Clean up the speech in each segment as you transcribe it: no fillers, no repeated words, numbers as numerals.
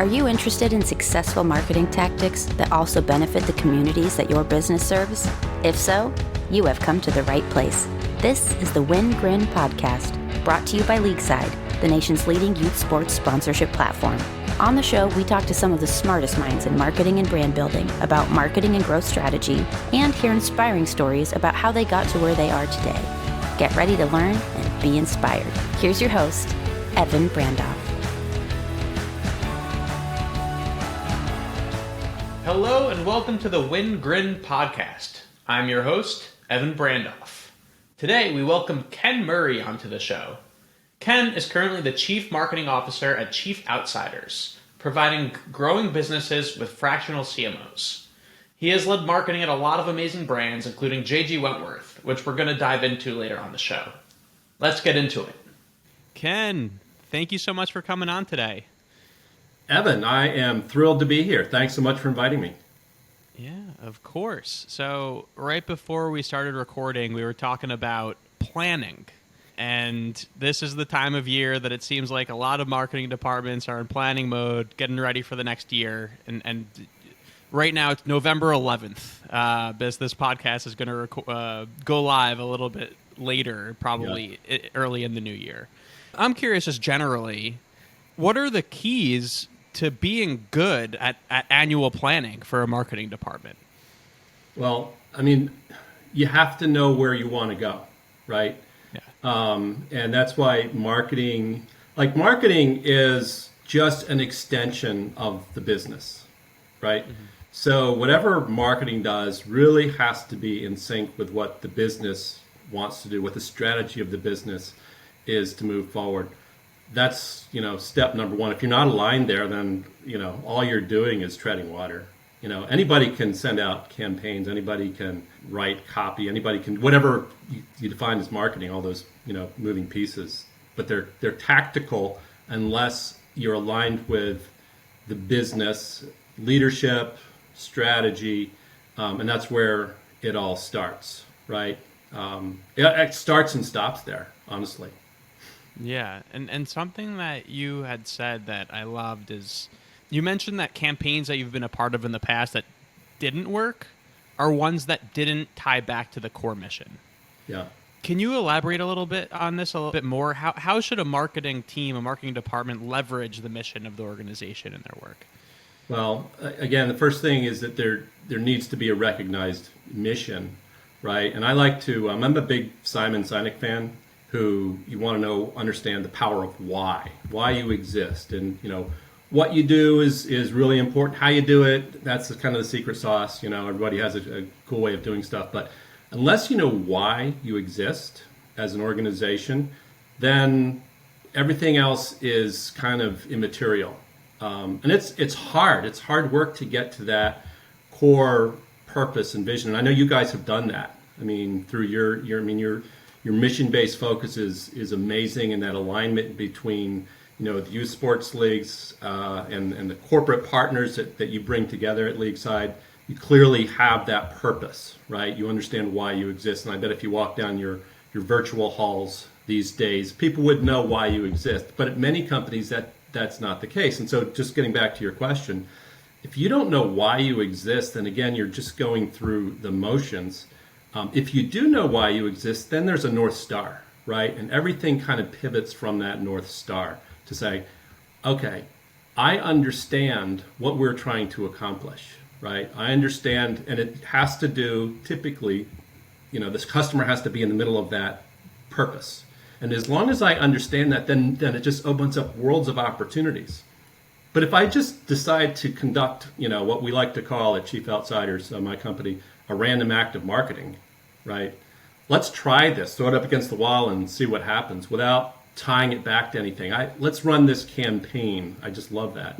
Are you interested in successful marketing tactics that also benefit the communities that your business serves? If so, you have come to the right place. This is the Win Grin podcast, brought to you by Leagueside, the nation's leading youth sports sponsorship platform. On the show, we talk to some of the smartest minds in marketing and brand building about marketing and growth strategy, and hear inspiring stories about how they got to where they are today. Get ready to learn and be inspired. Here's your host, Evan Brandoff. Hello and welcome to the Win Grin podcast. I'm your host, Evan Brandoff. Today we welcome Ken Murray onto the show. Ken is currently the Chief Marketing Officer at Chief Outsiders, providing growing businesses with fractional CMOs. He has led marketing at a lot of amazing brands, including JG Wentworth, which we're going to dive into later on the show. Let's get into it. Ken, thank you so much for coming on today. Evan, I am thrilled to be here. Thanks so much for inviting me. Yeah, of course. So right before we started recording, we were talking about planning. And this is the time of year that it seems like a lot of marketing departments are in planning mode, getting ready for the next year. And right now it's November 11th. This podcast is going to go live a little bit later, probably early in the new year. I'm curious, just generally, what are the keys to being good at annual planning for a marketing department? Well, I mean, you have to know where you want to go, right? And that's why marketing is just an extension of the business, right? Mm-hmm. So whatever marketing does really has to be in sync with what the business wants to do, what the strategy of the business is to move forward. That's, step number one. If you're not aligned there, then, all you're doing is treading water. Anybody can send out campaigns, anybody can write copy, anybody can, whatever you define as marketing, all those, moving pieces. But they're tactical unless you're aligned with the business, leadership, strategy, and that's where it all starts, right? It starts and stops there, honestly. Yeah, and something that you had said that I loved is you mentioned that campaigns that you've been a part of in the past that didn't work are ones that didn't tie back to the core mission. Yeah. Can you elaborate a little bit on this a little bit more? How should a marketing team, a marketing department leverage the mission of the organization in their work? Well, again, the first thing is that there needs to be a recognized mission, right? And I like to, I'm a big Simon Sinek fan, who you want to understand the power of why you exist. And, what you do is really important. How you do it, that's kind of the secret sauce. Everybody has a cool way of doing stuff. But unless you know why you exist as an organization, then everything else is kind of immaterial. And it's hard. It's hard work to get to that core purpose and vision. And I know you guys have done that. I mean, through your mission-based focus is amazing, and that alignment between the youth sports leagues and the corporate partners that you bring together at Leagueside. You clearly have that purpose, right? You understand why you exist, and I bet if you walk down your virtual halls these days, people would know why you exist. But at many companies, that's not the case. And so, just getting back to your question, if you don't know why you exist, then again, you're just going through the motions. If you do know why you exist, then there's a North Star, right? And everything kind of pivots from that North Star to say, okay, I understand what we're trying to accomplish, right? I understand, and it has to do, typically, this customer has to be in the middle of that purpose. And as long as I understand that, then it just opens up worlds of opportunities. But if I just decide to conduct, what we like to call at Chief Outsiders, my company, a random act of marketing, right? Let's try this, throw it up against the wall and see what happens without tying it back to anything. Let's run this campaign. I just love that.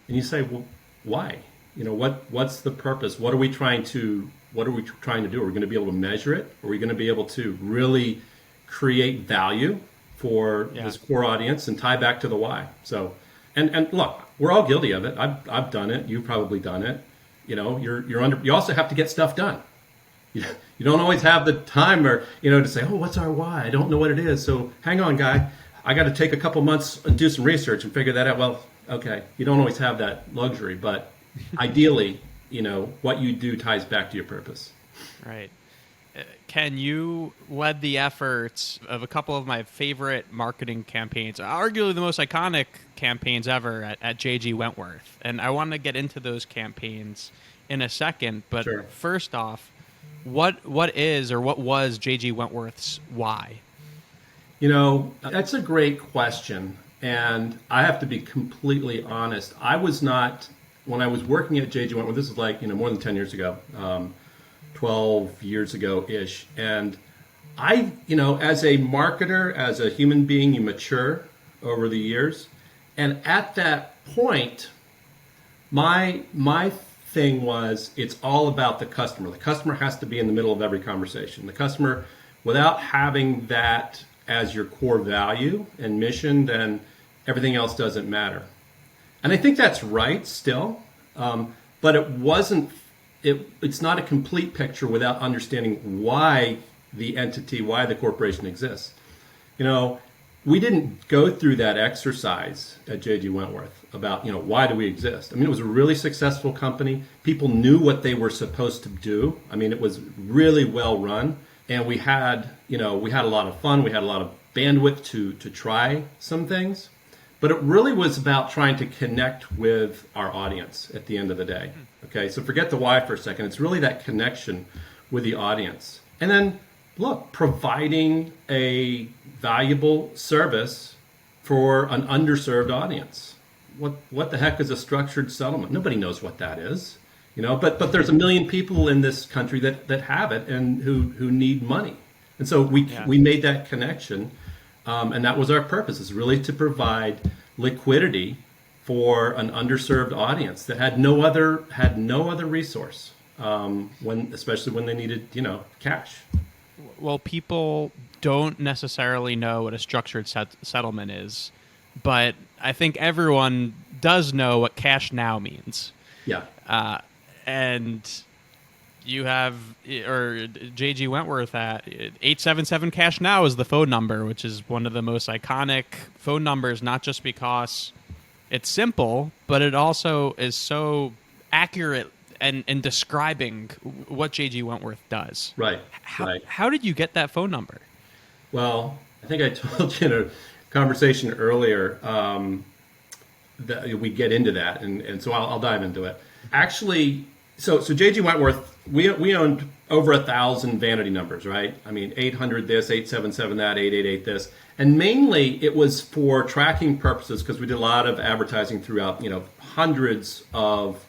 And you say, well, why? What's the purpose? What are we trying to do? Are we going to be able to measure it? Are we going to be able to really create value for this core audience and tie back to the why? So, and look, we're all guilty of it. I've done it. You've probably done it. You also have to get stuff done. You don't always have the time to say, oh, what's our why? I don't know what it is. So hang on, guy. I got to take a couple months and do some research and figure that out. Well, Okay, you don't always have that luxury, but ideally, what you do ties back to your purpose. Right. Ken, you led the efforts of a couple of my favorite marketing campaigns, arguably the most iconic campaigns ever at JG Wentworth. And I want to get into those campaigns in a second. But Sure. First off, what is or what was JG Wentworth's why? That's a great question. And I have to be completely honest. I was not, when I was working at JG Wentworth, this is like, more than 10 years ago, 12 years ago-ish. And I, as a marketer, as a human being, you mature over the years. And at that point, my thing was, it's all about the customer. The customer has to be in the middle of every conversation. The customer, without having that as your core value and mission, then everything else doesn't matter. And I think that's right still, but it wasn't. It's not a complete picture without understanding why the entity, why the corporation exists. We didn't go through that exercise at JG Wentworth about, why do we exist? I mean, it was a really successful company. People knew what they were supposed to do. I mean, it was really well run. And we had a lot of fun. We had a lot of bandwidth to try some things. But it really was about trying to connect with our audience at the end of the day. Okay, so forget the why for a second. It's really that connection with the audience. And then, look, providing a valuable service for an underserved audience. What the heck is a structured settlement? Nobody knows what that is. But there's a million people in this country that have it and who need money. And so we made that connection, and that was our purpose, is really to provide liquidity for an underserved audience that had no other resource, especially when they needed, cash. Well, people don't necessarily know what a structured settlement is, but I think everyone does know what cash now means. Yeah. And you have, or JG Wentworth at 877 Cash Now is the phone number, which is one of the most iconic phone numbers, not just because it's simple, but it also is so accurate and describing what JG Wentworth does. Right. How did you get that phone number? Well, I think I told you in a conversation earlier that we get into that, and so I'll dive into it. Actually, so JG Wentworth, we owned over 1,000 vanity numbers, right? I mean, 800 this, 877 that, 888 this. And mainly it was for tracking purposes because we did a lot of advertising throughout, hundreds of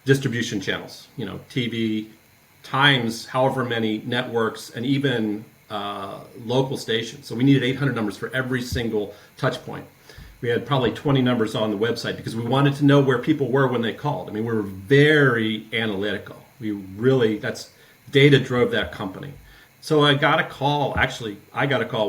distribution channels, TV, times however many networks, and even local stations. So we needed 800 numbers for every single touch point. We had probably 20 numbers on the website because we wanted to know where people were when they called. I mean, we were very analytical. That's data drove that company. So I got a call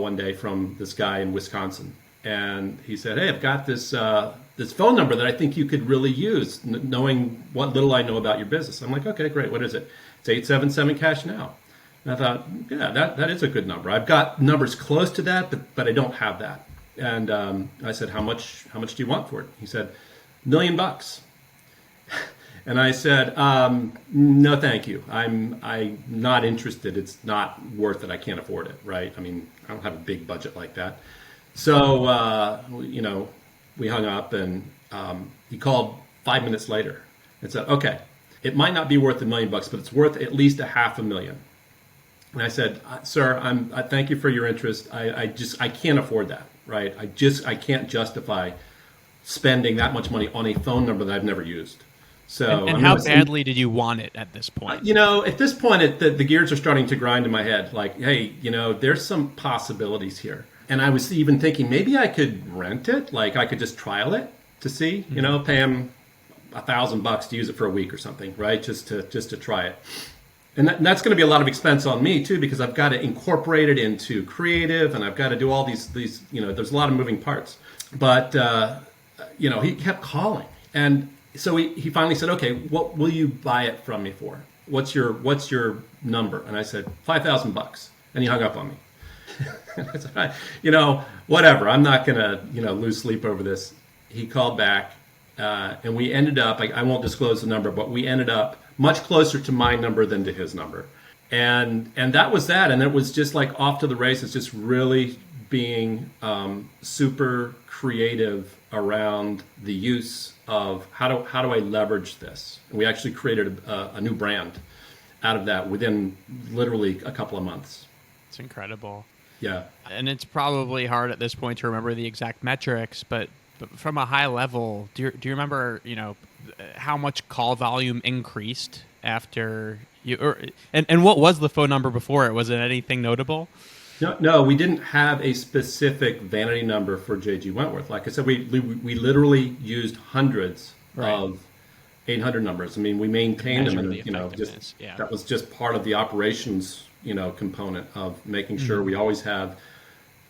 one day from this guy in Wisconsin. And he said, hey, I've got this phone number that I think you could really use, knowing what little I know about your business. I'm like, okay, great. What is it? It's 877 Cash Now. And I thought, yeah, that is a good number. I've got numbers close to that, but I don't have that. And I said, how much do you want for it? He said, $1 million. And I said, no, thank you. I'm not interested. It's not worth it. I can't afford it, right? I mean, I don't have a big budget like that. So, we hung up, and he called 5 minutes later and said, okay, it might not be worth $1 million, but it's worth at least $500,000. And I said, sir, I thank you for your interest. I can't afford that, right? I can't justify spending that much money on a phone number that I've never used. So, and how badly did you want it at this point? At this point, the gears are starting to grind in my head. Like, hey, there's some possibilities here. And I was even thinking maybe I could rent it. Like I could just trial it to see, pay him $1,000 to use it for a week or something, right? Just to try it. And that's going to be a lot of expense on me too, because I've got to incorporate it into creative, and I've got to do all these. There's a lot of moving parts. But he kept calling, and so he finally said, "Okay, what will you buy it from me for? What's your number?" And I said, $5,000, and he hung up on me. I said, whatever. I'm not going to lose sleep over this. He called back, And we ended up, I won't disclose the number, but we ended up much closer to my number than to his number. And that was that. And it was just like off to the races, just really being super creative around the use of how do I leverage this. And we actually created a new brand out of that within literally a couple of months. It's incredible. Yeah. And it's probably hard at this point to remember the exact metrics, but from a high level, do you remember, how much call volume increased after you, and what was the phone number before it? Was it anything notable? No, we didn't have a specific vanity number for JG Wentworth. Like I said, we literally used hundreds of 800 numbers. I mean, we maintained them, and that was just part of the operations, component of making sure we always have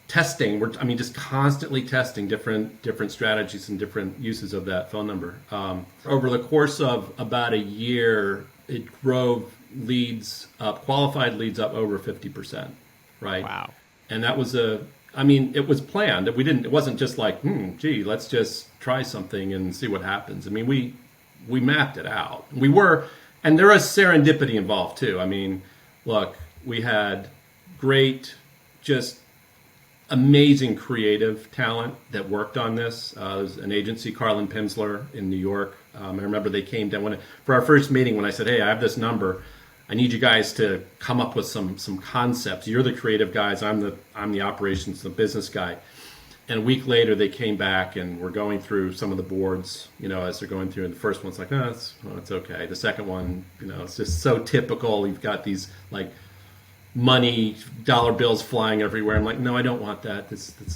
testing. Just constantly testing different strategies and different uses of that phone number. Over the course of about a year, it drove qualified leads up over 50%. Right. Wow. And that was it was planned. It wasn't just like, let's just try something and see what happens. I mean, we mapped it out. And there was serendipity involved too. I mean, look, we had great, just amazing creative talent that worked on this. It was an agency, Carlin Pimsler in New York. I remember they came down for our first meeting when I said, hey, I have this number. I need you guys to come up with some concepts. You're the creative guys. I'm the operations, the business guy. And a week later, they came back and we're going through some of the boards. As they're going through. And the first one's like, it's okay. The second one, it's just so typical. You've got these like money dollar bills flying everywhere. I'm like, no, I don't want that.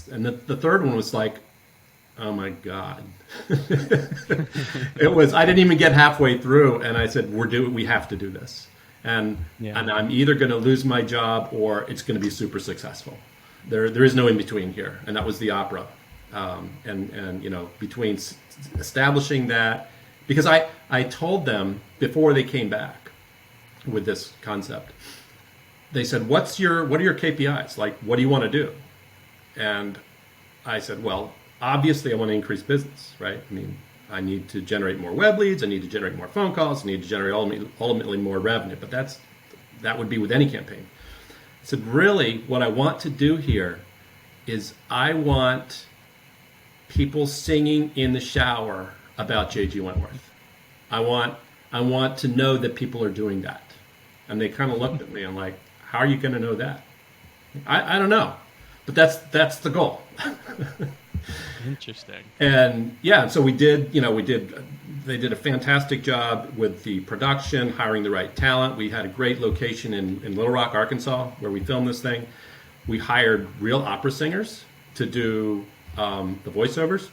And the third one was like, oh my God. I didn't even get halfway through, and I said, we have to do this. And I'm either going to lose my job or it's going to be super successful. There is no in between here, and that was the opera. Between establishing that, because I told them before they came back with this concept, they said, what are your KPIs? Like, what do you want to do? And I said, well, obviously I want to increase business, right? I mean, I need to generate more web leads. I need to generate more phone calls. I need to generate ultimately more revenue. But that would be with any campaign. I said, really, what I want to do here is I want people singing in the shower about JG Wentworth. I want to know that people are doing that. And they kind of looked at me and like, how are you going to know that? I don't know. But that's the goal. Interesting. And so they did a fantastic job with the production, hiring the right talent. We had a great location in Little Rock, Arkansas, where we filmed this thing. We hired real opera singers to do the voiceovers.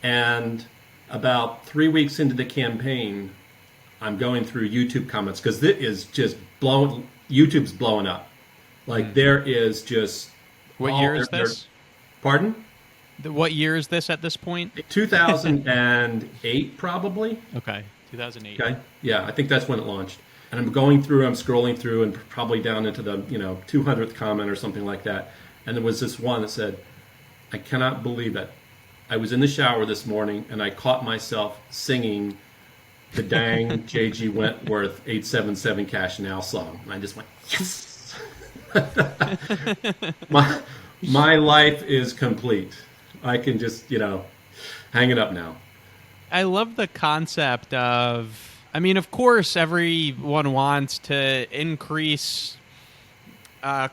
And about 3 weeks into the campaign, I'm going through YouTube comments because it is just YouTube's blowing up. Like there is just. What year is this? Pardon? What year is this at this point? 2008, probably. Okay, 2008. Okay, yeah, I think that's when it launched. And I'm scrolling through, and probably down into the 200th comment or something like that. And there was this one that said, "I cannot believe it. I was in the shower this morning, and I caught myself singing the dang JG Wentworth 877 Cash Now song." And I just went, yes! My life is complete. I can just, hang it up now. I love the concept of, of course, everyone wants to increase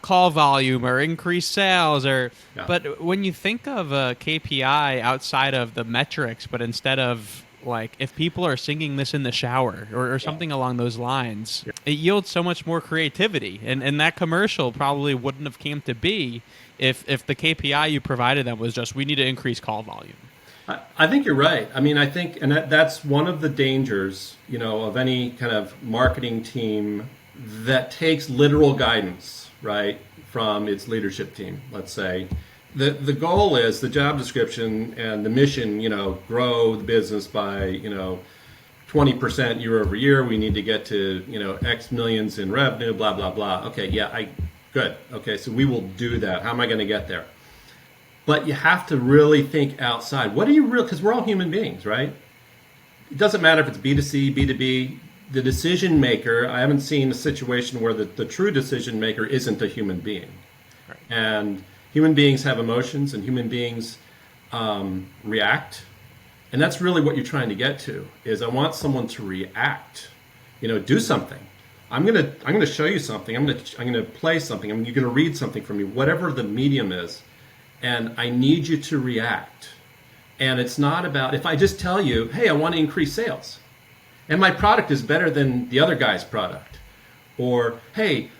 call volume or increase sales, but when you think of a KPI outside of the metrics, but instead of like if people are singing this in the shower or something along those lines, it yields so much more creativity. And that commercial probably wouldn't have came to be if the KPI you provided them was just, we need to increase call volume. I think you're right. I think, and that's one of the dangers, of any kind of marketing team that takes literal guidance, right, from its leadership team, let's say. The goal is the job description and the mission, grow the business by, 20% year over year. We need to get to, X millions in revenue, blah, blah, blah. Okay, good. Okay, so we will do that. How am I going to get there? But you have to really think outside. What are you because we're all human beings, right? it doesn't matter if it's B2C, B2B, the decision maker, I haven't seen a situation where the true decision maker isn't a human being. Right. And human beings have emotions, and human beings react. And that's really what you're trying to get to, is I want someone to react, do something. I'm gonna show you something. I'm gonna play something. You're gonna read something from me, whatever the medium is, and I need you to react. And it's not about, if I just tell you, hey, I want to increase sales, and my product is better than the other guy's product, or hey,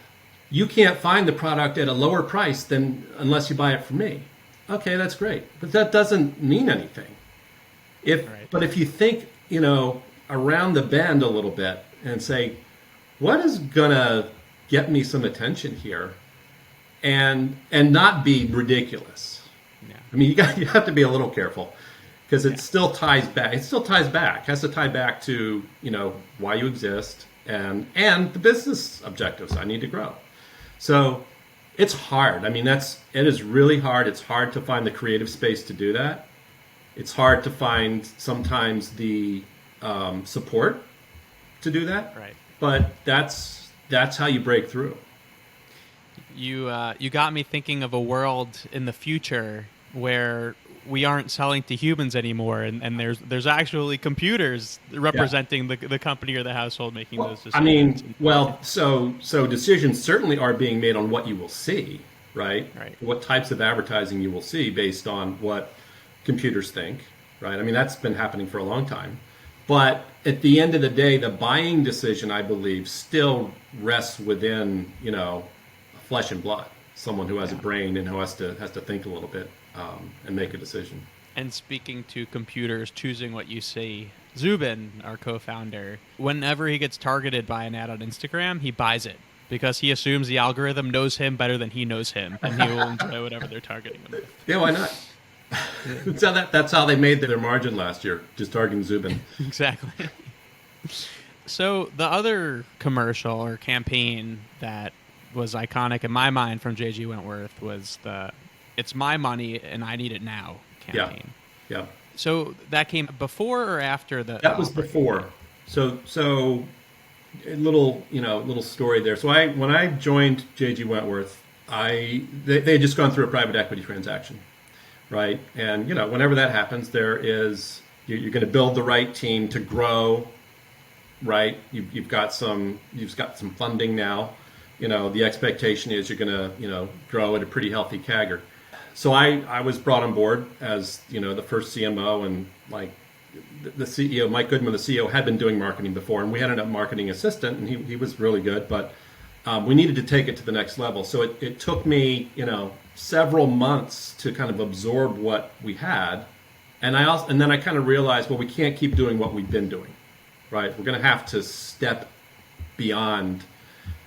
you can't find the product at a lower price than unless you buy it from me. Okay, that's great, but that doesn't mean anything. But if you think, around the bend a little bit and say, what is gonna get me some attention here, and not be ridiculous. Yeah. I mean, you have to be a little careful, because it still ties back. It has to tie back to why you exist and the business objectives. I need to grow. So it's hard. I mean, it is really hard. It's hard to find the creative space to do that. It's hard to find sometimes the support to do that. Right. But that's how you break through. You got me thinking of a world in the future where we aren't selling to humans anymore, and there's actually computers representing the company or the household making those decisions. I mean, so decisions certainly are being made on what you will see, right? Right. What types of advertising you will see based on what computers think, right? I mean, that's been happening for a long time. But at the end of the day, the buying decision, I believe, still rests within, flesh and blood. Someone who has a brain and who has to think a little bit and make a decision. And speaking to computers choosing what you see, Zubin, our co-founder, whenever he gets targeted by an ad on Instagram, he buys it because he assumes the algorithm knows him better than he knows him, and he will enjoy whatever they're targeting him with. Yeah, why not? That's how they made their margin last year, just targeting Zubin. Exactly. So the other commercial or campaign that was iconic in my mind from JG Wentworth was the "It's my money and I need it now" campaign. Yeah. So that came before or after the? That was before. So a little story there. So when I joined JG Wentworth, they had just gone through a private equity transaction, right? And whenever that happens, you're going to build the right team to grow, right? You've got some funding now. The expectation is you're going to grow at a pretty healthy CAGR. So I was brought on board as the first CMO, and the CEO, Mike Goodman, the CEO, had been doing marketing before, and we had a marketing assistant, and he was really good, but we needed to take it to the next level. So it took me several months to kind of absorb what we had, and then I kind of realized, well, we can't keep doing what we've been doing, right? We're going to have to step beyond,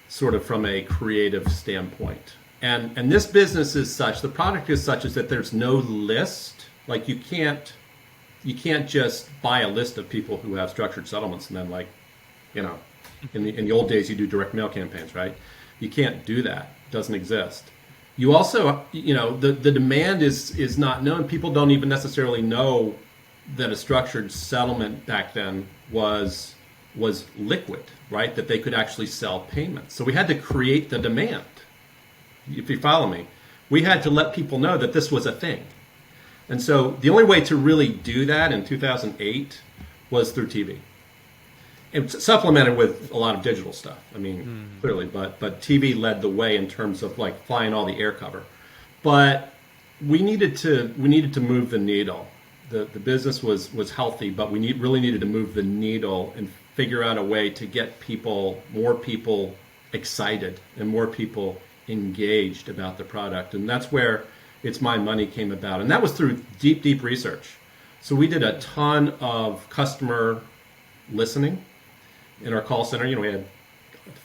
sort of from a creative standpoint. And this business is such, the product is such, is that there's no list. Like you can't just buy a list of people who have structured settlements and then in the old days you do direct mail campaigns, right? You can't do that. It doesn't exist. You also, the demand is not known. People don't even necessarily know that a structured settlement back then was liquid, right? That they could actually sell payments. So we had to create the demand. If you follow me, we had to let people know that this was a thing. And so the only way to really do that in 2008 was through TV. It's supplemented with a lot of digital stuff. I mean, clearly, but TV led the way in terms of flying all the air cover. But we needed to move the needle. The business was healthy, but we really needed to move the needle and figure out a way to get more people excited and more people engaged about the product. And that's where It's My Money came about. And that was through deep, deep research. So we did a ton of customer listening in our call center. We had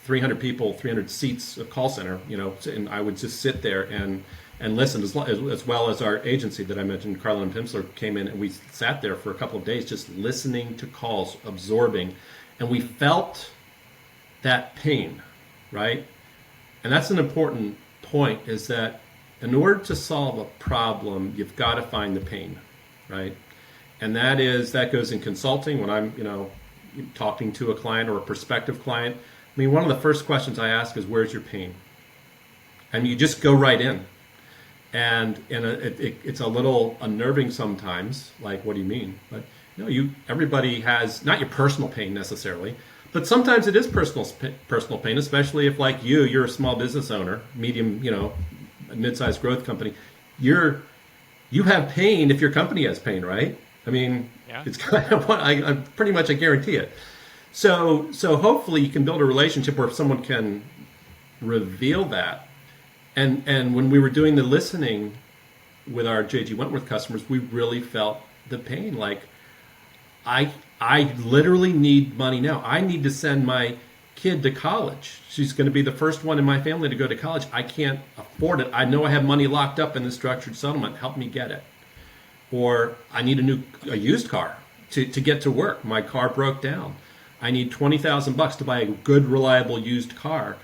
300 people, 300 seats of call center, and I would just sit there and listen, as well as our agency that I mentioned, Carlin and Pimsler, came in, and we sat there for a couple of days just listening to calls, absorbing, and we felt that pain, right? And that's an important point, is that in order to solve a problem, you've got to find the pain, right? And that goes in consulting when I'm, talking to a client or a prospective client. I mean, one of the first questions I ask is, where's your pain? And you just go right in. And it's a little unnerving sometimes, like, what do you mean? But everybody has, not your personal pain necessarily, but sometimes it is personal pain, especially if, like you're a small business owner, medium, a mid-sized growth company. You have pain if your company has pain, right? I mean, It's kind of what I pretty much I guarantee it. So hopefully you can build a relationship where someone can reveal that. And when we were doing the listening with our JG Wentworth customers, we really felt the pain. Like, I literally need money now. I need to send my kid to college. She's going to be the first one in my family to go to college. I can't afford it. I know I have money locked up in the structured settlement. Help me get it. Or I need a used car to get to work. My car broke down. I need $20,000 to buy a good, reliable used car.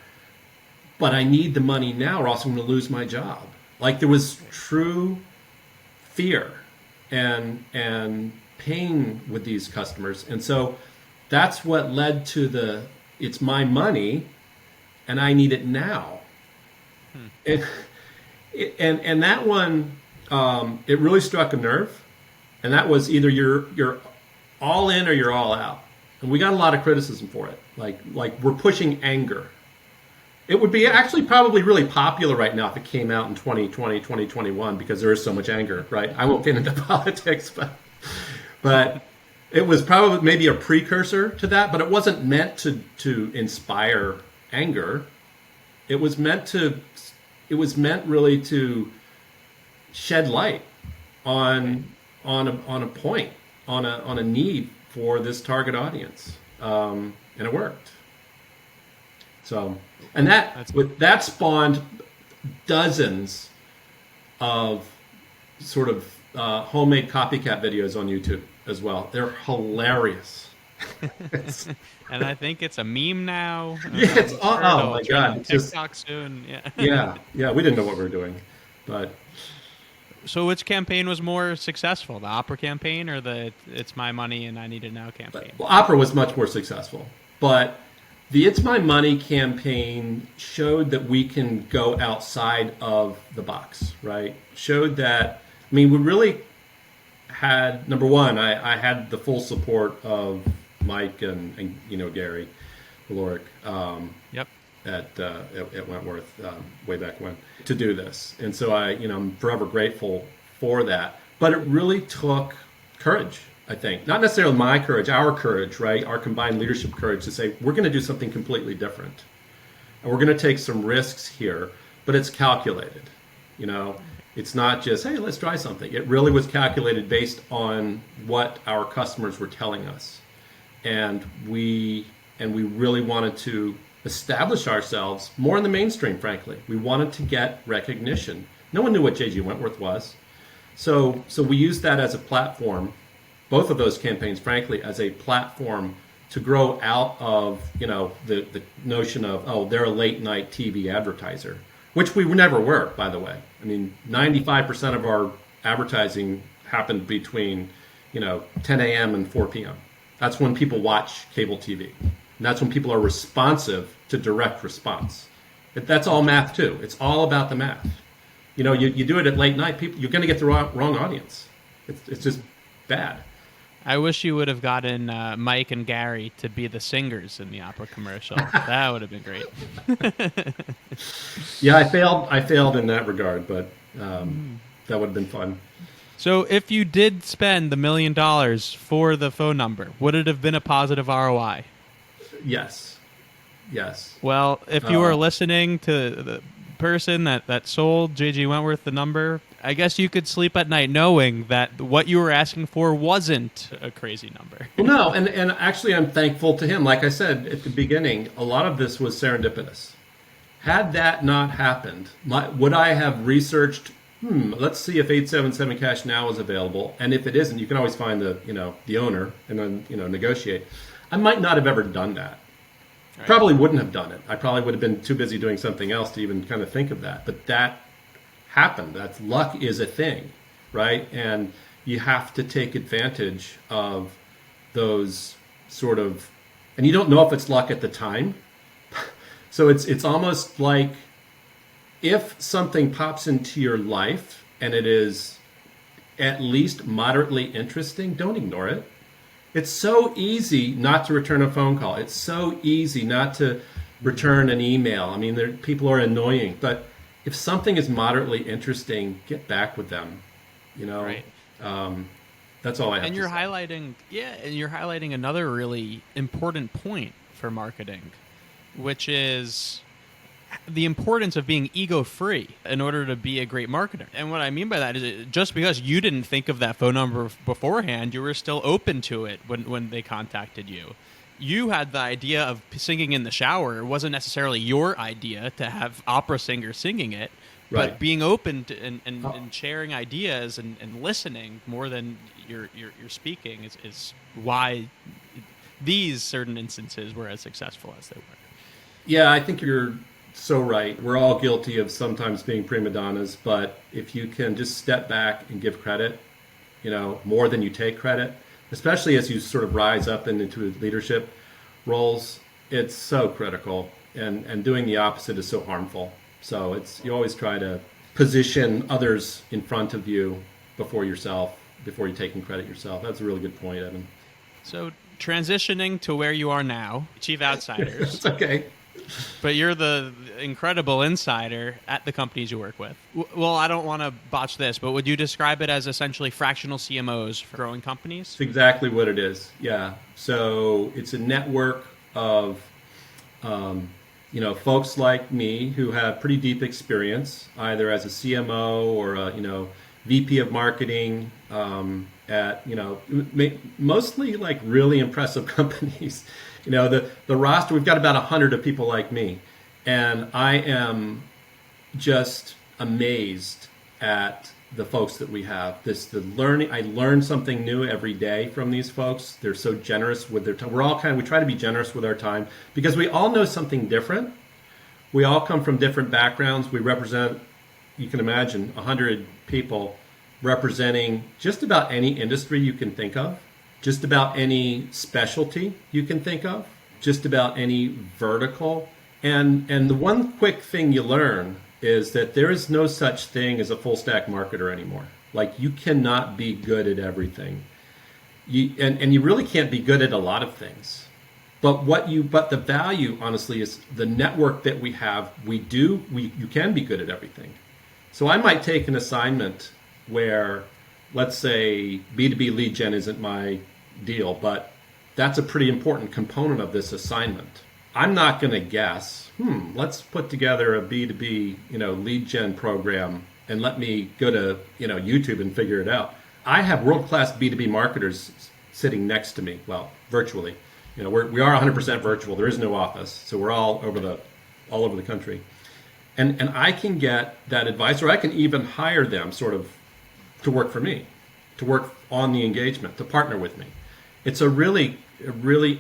But I need the money now or else I'm going to lose my job. Like, there was true fear and pain with these customers. And so that's what led to it's my money and I need it now. And that one, it really struck a nerve. And that was either you're all in or you're all out. And we got a lot of criticism for it. Like we're pushing anger. It would be actually probably really popular right now if it came out in 2020, 2021, because there is so much anger, right? I won't get into politics, but it was probably maybe a precursor to that, but it wasn't meant to inspire anger. It was meant really to shed light on a point, on a need for this target audience, and it worked. So, and that spawned dozens of sort of homemade copycat videos on YouTube as well. They're hilarious. And I think it's a meme now. Yeah, it's oh my god, TikTok soon. Yeah. Yeah. We didn't know what we were doing, but. So which campaign was more successful, the Opera campaign or the It's My Money and I Need It Now campaign? Well, Opera was much more successful, but the It's My Money campaign showed that we can go outside of the box, right? Showed that, I mean, we really had, number one, I had the full support of Mike and Gary Valoric. Yep. At Wentworth way back when to do this, and so I'm forever grateful for that. But it really took courage, I think, not necessarily my courage, our courage, right? Our combined leadership courage to say we're going to do something completely different, and we're going to take some risks here, but it's calculated. It's not just hey, let's try something. It really was calculated based on what our customers were telling us, and we really wanted to establish ourselves more in the mainstream, frankly. We wanted to get recognition. No one knew what JG Wentworth was. So we used that as a platform, both of those campaigns, frankly, as a platform to grow out of, the notion of, oh, they're a late night TV advertiser, which we never were, by the way. I mean, 95% of our advertising happened between, 10 a.m. and 4 p.m. That's when people watch cable TV. And that's when people are responsive to direct response. That's all math too. It's all about the math. You do it at late night, you're going to get the wrong audience. It's just bad. I wish you would have gotten Mike and Gary to be the singers in the Opera commercial. That would have been great. Yeah, I failed in that regard, but that would have been fun. So if you did spend $1 million for the phone number, would it have been a positive ROI? Yes. Well, if you were listening to the person that sold JG Wentworth the number, I guess you could sleep at night knowing that what you were asking for wasn't a crazy number. Well, no, and actually I'm thankful to him. Like I said at the beginning, a lot of this was serendipitous. Had that not happened, would I have researched, let's see if 877 Cash Now is available, and if it isn't, you can always find the owner and then negotiate. I might not have ever done that. Right. Probably wouldn't have done it. I probably would have been too busy doing something else to even kind of think of that. But that happened. Luck is a thing, right? And you have to take advantage of those sort of, and you don't know if it's luck at the time. So it's almost like if something pops into your life and it is at least moderately interesting, don't ignore it. It's so easy not to return a phone call. It's so easy not to return an email. I mean, people are annoying, but if something is moderately interesting, get back with them. Right. That's all I have. And you're highlighting another really important point for marketing, which is the importance of being ego-free in order to be a great marketer. And what I mean by that is just because you didn't think of that phone number beforehand, you were still open to it when they contacted you. You had the idea of singing in the shower. It wasn't necessarily your idea to have opera singers singing it, Right. but being open to and sharing ideas and listening more than you're speaking is why these certain instances were as successful as they were. Yeah, I think you're so right. We're all guilty of sometimes being prima donnas, but if you can just step back and give credit, more than you take credit, especially as you sort of rise up into leadership roles, it's so critical. And doing the opposite is so harmful. So you always try to position others in front of you before yourself, before you're taking credit yourself. That's a really good point, Evan. So transitioning to where you are now, Chief Outsiders. It's okay. But you're the incredible insider at the companies you work with. Well, I don't want to botch this, but would you describe it as essentially fractional CMOs for growing companies? It's exactly what it is. Yeah. So it's a network of, folks like me who have pretty deep experience, either as a CMO or a, VP of marketing at, mostly like really impressive companies. The roster, we've got about 100 of people like me. And I am just amazed at the folks that we have. I learn something new every day from these folks. They're so generous with their time. We try to be generous with our time because we all know something different. We all come from different backgrounds. We represent, you can imagine, 100 people representing just about any industry you can think of, just about any specialty you can think of, just about any vertical. And the one quick thing you learn is that there is no such thing as a full stack marketer anymore. Like, you cannot be good at everything. And you really can't be good at a lot of things. But the value, honestly, is the network that we have. You can be good at everything. So I might take an assignment where, let's say, B2B lead gen isn't my deal, but that's a pretty important component of this assignment. I'm not going to guess, let's put together a B2B, lead gen program and let me go to, YouTube and figure it out. I have world-class B2B marketers sitting next to me, well, virtually. We are 100% virtual. There is no office, so we're all over the country. And I can get that advice, or I can even hire them sort of to work for me, to work on the engagement, to partner with me. It's a really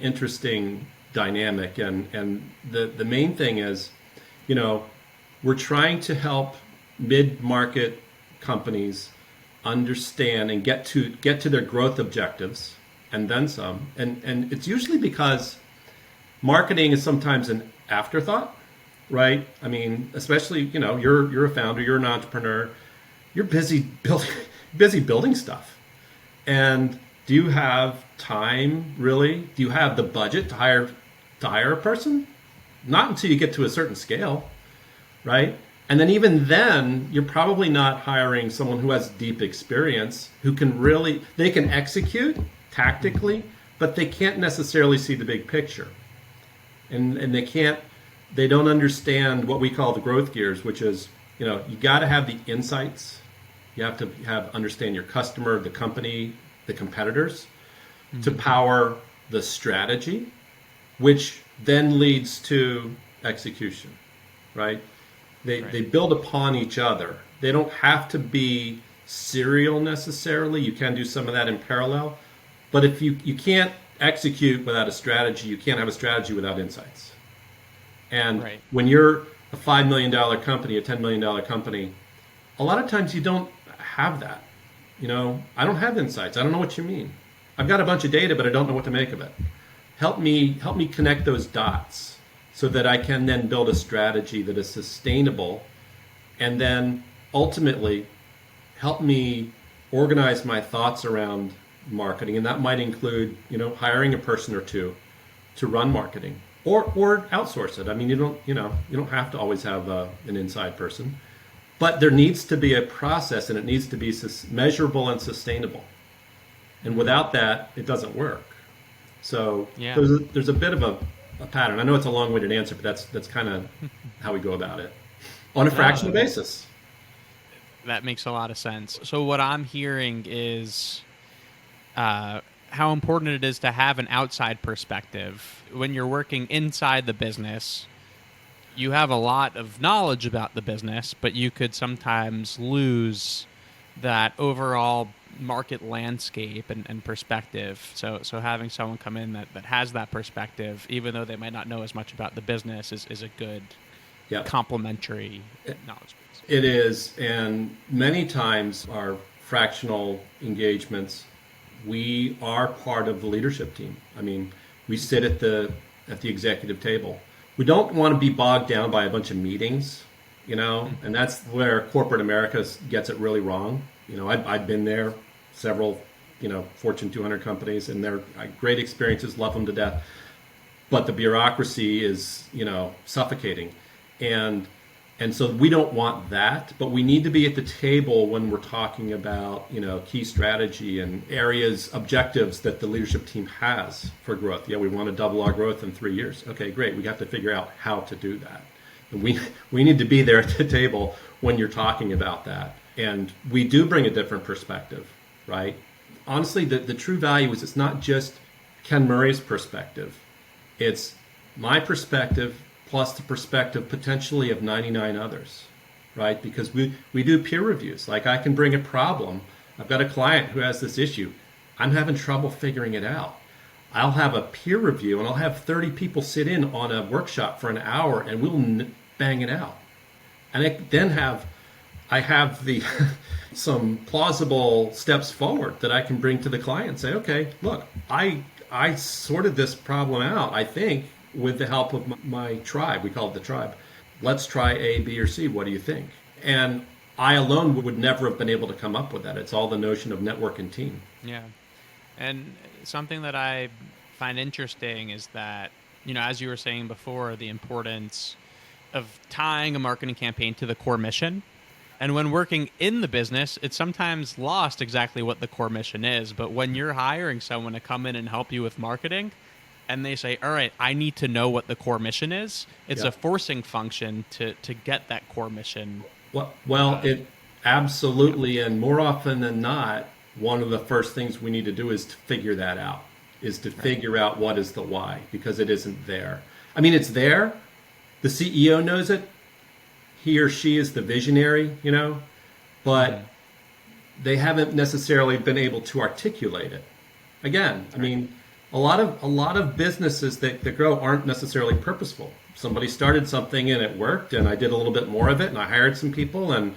interesting dynamic, and the main thing is, we're trying to help mid-market companies understand and get to their growth objectives and then some. And it's usually because marketing is sometimes an afterthought, right? I mean, especially, you're a founder, you're an entrepreneur, you're busy building stuff. And do you have time, really? Do you have the budget to hire a person? Not until you get to a certain scale, right? And then even then, you're probably not hiring someone who has deep experience, who they can execute tactically, but they can't necessarily see the big picture. And they don't understand what we call the growth gears, which is, you got to have the insights. You have to understand your customer, the company, the competitors, to power the strategy, which then leads to execution, right? They build upon each other. They don't have to be serial necessarily. You can do some of that in parallel. But if you can't execute without a strategy, you can't have a strategy without insights. And when you're a $5 million company, a $10 million company, a lot of times you don't have that. I don't have insights. I don't know what you mean. I've got a bunch of data, but I don't know what to make of it. Help me connect those dots so that I can then build a strategy that is sustainable, and then ultimately help me organize my thoughts around marketing. And that might include, hiring a person or two to run marketing, or outsource it. I mean, you don't have to always have an inside person, but there needs to be a process, and it needs to be measurable and sustainable. And without that, it doesn't work. So there's a bit of a pattern. I know it's a long-winded answer, but that's kind of how we go about it on a fractional basis. That makes a lot of sense. So what I'm hearing is how important it is to have an outside perspective. When you're working inside the business, you have a lot of knowledge about the business, but you could sometimes lose that overall market landscape and perspective. So having someone come in that has that perspective, even though they might not know as much about the business, is a good complementary knowledge base. It is, and many times our fractional engagements, we are part of the leadership team. I mean, we sit at the executive table. We don't want to be bogged down by a bunch of meetings, and that's where corporate America gets it really wrong. I've been there, several, Fortune 200 companies, and they're great experiences, love them to death. But the bureaucracy is, suffocating. And so we don't want that, but we need to be at the table when we're talking about, key strategy and areas, objectives that the leadership team has for growth. Yeah, we want to double our growth in 3 years. Okay, great. We have to figure out how to do that. And we need to be there at the table when you're talking about that. And we do bring a different perspective, right? Honestly, the true value is it's not just Ken Murray's perspective. It's my perspective plus the perspective potentially of 99 others, right? Because we do peer reviews. Like, I can bring a problem. I've got a client who has this issue. I'm having trouble figuring it out. I'll have a peer review, and I'll have 30 people sit in on a workshop for an hour, and we'll bang it out. And I have the some plausible steps forward that I can bring to the client and say, okay, look, I sorted this problem out, I think, with the help of my tribe. We call it the tribe. Let's try A, B, or C. What do you think? And I alone would never have been able to come up with that. It's all the notion of network and team. Yeah. And something that I find interesting is that, as you were saying before, the importance of tying a marketing campaign to the core mission. And when working in the business, it's sometimes lost exactly what the core mission is. But when you're hiring someone to come in and help you with marketing, and they say, all right, I need to know what the core mission is, it's a forcing function to get that core mission. Well, it absolutely, and more often than not, one of the first things we need to do is to figure that out, figure out what is the why, because it isn't there. I mean, it's there. The CEO knows it. He or she is the visionary, but they haven't necessarily been able to articulate it. Again, I mean, a lot of businesses that grow aren't necessarily purposeful. Somebody started something and it worked, and I did a little bit more of it, and I hired some people, and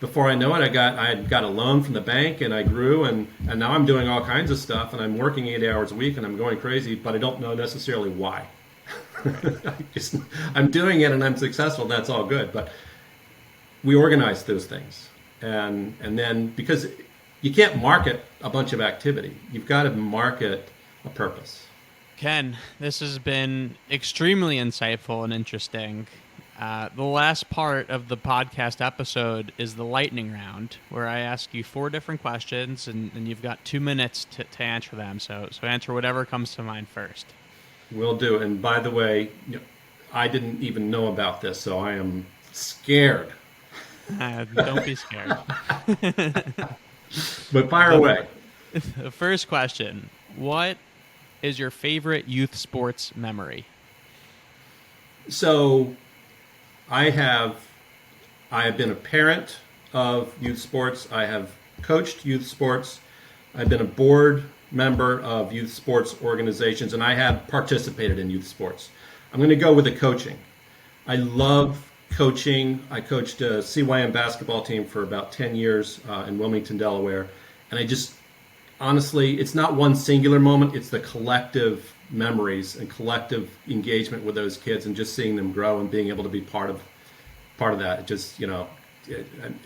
before I know it, I had got a loan from the bank, and I grew, and now I'm doing all kinds of stuff, and I'm working 8 hours a week, and I'm going crazy, but I don't know necessarily why. I'm doing it, and I'm successful, and that's all good. But we organize those things, and then, because you can't market a bunch of activity, you've got to market a purpose. Ken, this has been extremely insightful and interesting. The last part of the podcast episode is the lightning round, where I ask you 4 different questions, and you've got 2 minutes to answer them. So answer whatever comes to mind first. Will do. And by the way, I didn't even know about this, so I am scared. Don't be scared. But fire away. The first question: what is your favorite youth sports memory? So, I have been a parent of youth sports. I have coached youth sports. I've been a board member of youth sports organizations, and I have participated in youth sports. I'm going to go with the coaching. I love coaching. I coached a CYM basketball team for about 10 years in Wilmington, Delaware, And I just, honestly, it's not one singular moment, it's the collective memories and collective engagement with those kids and just seeing them grow and being able to be part of that. It just,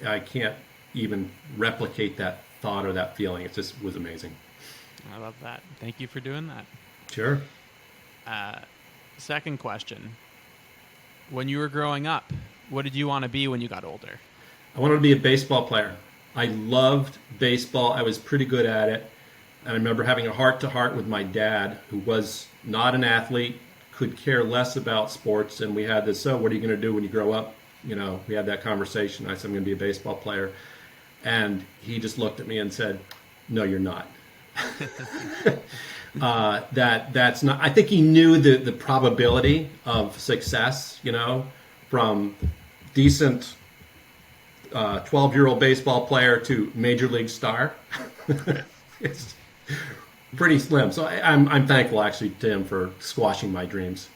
I can't even replicate that thought or that feeling. It just was amazing. I love that. Thank you for doing that. Sure. Second question. When you were growing up, what did you want to be when you got older? I wanted to be a baseball player. I loved baseball. I was pretty good at it. And I remember having a heart-to-heart with my dad, who was not an athlete, could care less about sports. And we had this, so what are you going to do when you grow up? We had that conversation. I said, I'm going to be a baseball player. And he just looked at me and said, no, you're not. That's not. I think he knew the probability of success, from decent 12-year-old baseball player to major league star. It's pretty slim. So I'm thankful actually to him for squashing my dreams.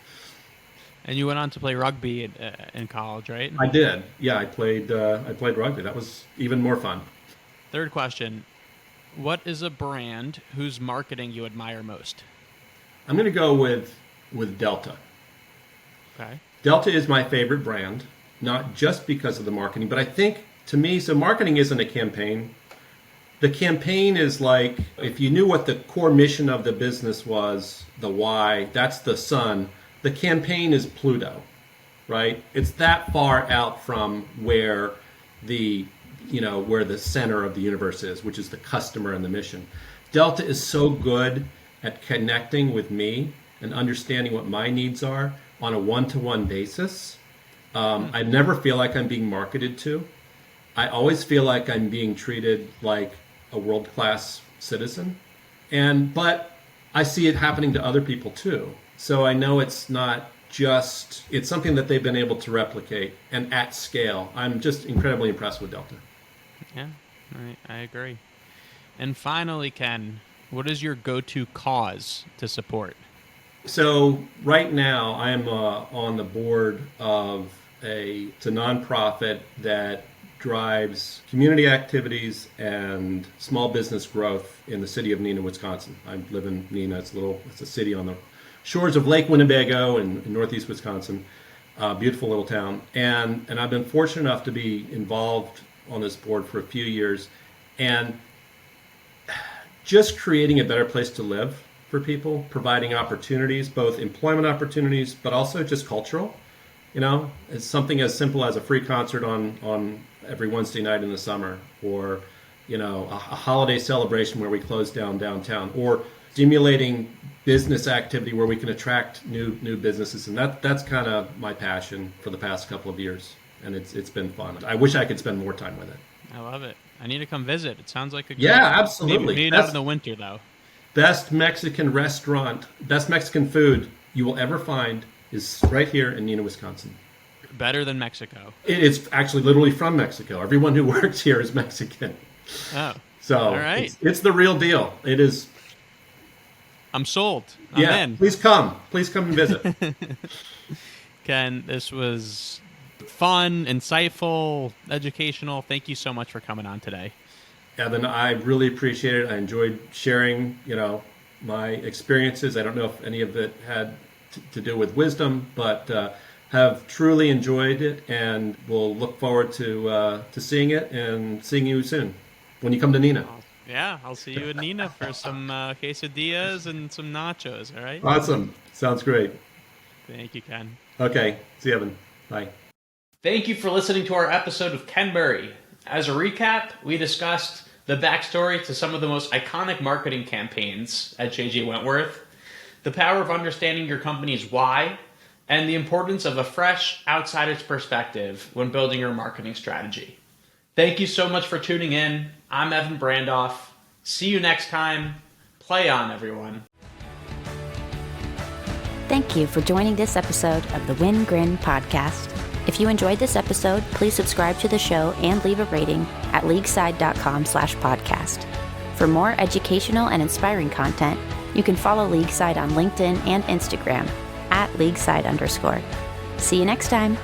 And you went on to play rugby in college, right? I did. Yeah, I played rugby. That was even more fun. Third question. What is a brand whose marketing you admire most? I'm going to go with Delta. Okay. Delta is my favorite brand, not just because of the marketing, but I think, to me, so marketing isn't a campaign. The campaign is like, if you knew what the core mission of the business was, the why, that's the sun. The campaign is Pluto, right? It's that far out from where the center of the universe is, which is the customer and the mission. Delta is so good at connecting with me and understanding what my needs are on a one-to-one basis. I never feel like I'm being marketed to. I always feel like I'm being treated like a world-class citizen. But I see it happening to other people too. So I know it's not just, it's something that they've been able to replicate and at scale. I'm just incredibly impressed with Delta. Yeah, I agree. And finally, Ken, what is your go-to cause to support? So right now, I'm on the board of it's a nonprofit that drives community activities and small business growth in the city of Neenah, Wisconsin. I live in Neenah. It's a city on the shores of Lake Winnebago in northeast Wisconsin. Beautiful little town. And I've been fortunate enough to be involved on this board for a few years, and just creating a better place to live for people, providing opportunities, both employment opportunities, but also just cultural. It's something as simple as a free concert on every Wednesday night in the summer, or a holiday celebration where we close down downtown, or stimulating business activity where we can attract new businesses. And that's kind of my passion for the past couple of years. And it's been fun. I wish I could spend more time with it. I love it. I need to come visit. It sounds like a great, absolutely. Maybe not in the winter though. Best Mexican food you will ever find is right here in Neenah, Wisconsin. Better than Mexico. It's actually literally from Mexico. Everyone who works here is Mexican. Oh, so all right. It's the real deal. It is. I'm sold. I'm in. Please come and visit. Ken, this was fun, insightful, educational. Thank you so much for coming on today. Evan, I really appreciate it. I enjoyed sharing, my experiences. I don't know if any of it had to do with wisdom, but have truly enjoyed it, and we'll look forward to seeing it and seeing you soon when you come to Neenah. Yeah, I'll see you in Neenah for some quesadillas and some nachos, all right? Awesome. Sounds great. Thank you, Ken. Okay. See you, Evan. Bye. Thank you for listening to our episode of Ken Berry. As a recap, we discussed the backstory to some of the most iconic marketing campaigns at JG Wentworth, the power of understanding your company's why, and the importance of a fresh, outsider's perspective when building your marketing strategy. Thank you so much for tuning in. I'm Evan Brandoff. See you next time. Play on, everyone. Thank you for joining this episode of the Win Grin podcast. If you enjoyed this episode, please subscribe to the show and leave a rating at leagueside.com/podcast. For more educational and inspiring content, you can follow Leagueside on LinkedIn and Instagram @leagueside_. See you next time.